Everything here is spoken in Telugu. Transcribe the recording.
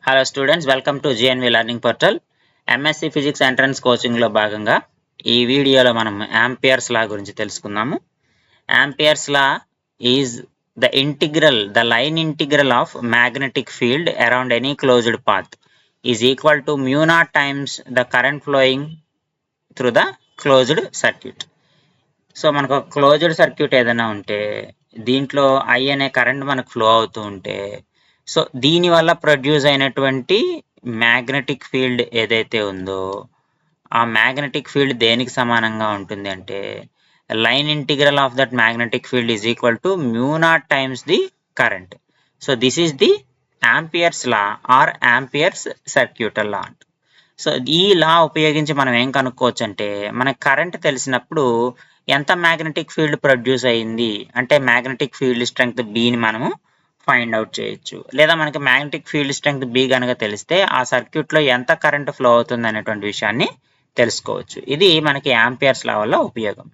Hello students, welcome to GNV learning portal. MSc physics entrance కోచింగ్లో భాగంగా ఈ వీడియోలో మనం యాంపియర్స్ లా గురించి తెలుసుకుందాము. Ampere's law is the line integral of magnetic field around any closed path is equal to mu naught times the current flowing through the closed circuit. So మనకు ఒక క్లోజ్డ్ సర్క్యూట్ ఏదైనా ఉంటే దీంట్లో ఐ అనే కరెంట్ మనకు ఫ్లో అవుతూ ఉంటే సో దీని వల్ల ప్రొడ్యూస్ అయినటువంటి మ్యాగ్నెటిక్ ఫీల్డ్ ఏదైతే ఉందో ఆ మ్యాగ్నెటిక్ ఫీల్డ్ దేనికి సమానంగా ఉంటుంది అంటే line integral of that magnetic field is equal to mu naught times the current. So this is the Ampere's law or Ampere's circuital law. సో ఈ లా ఉపయోగించి మనం ఏం కనుక్కోవచ్చు అంటే మనకు కరెంట్ తెలిసినప్పుడు ఎంత మ్యాగ్నెటిక్ ఫీల్డ్ ప్రొడ్యూస్ అయ్యింది అంటే మ్యాగ్నెటిక్ ఫీల్డ్ స్ట్రెంగ్త్ బిని మనము ఫైండ్ అవుట్ చేయొచ్చు. లేదా మనకి మ్యాగ్నెటిక్ ఫీల్డ్ స్ట్రెంగ్త్ బి కనుక తెలిస్తే ఆ సర్క్యూట్లో ఎంత కరెంట్ ఫ్లో అవుతుంది అనేటువంటి విషయాన్ని తెలుసుకోవచ్చు. ఇది మనకి యాంపియర్స్ లా వల్ల ఉపయోగం.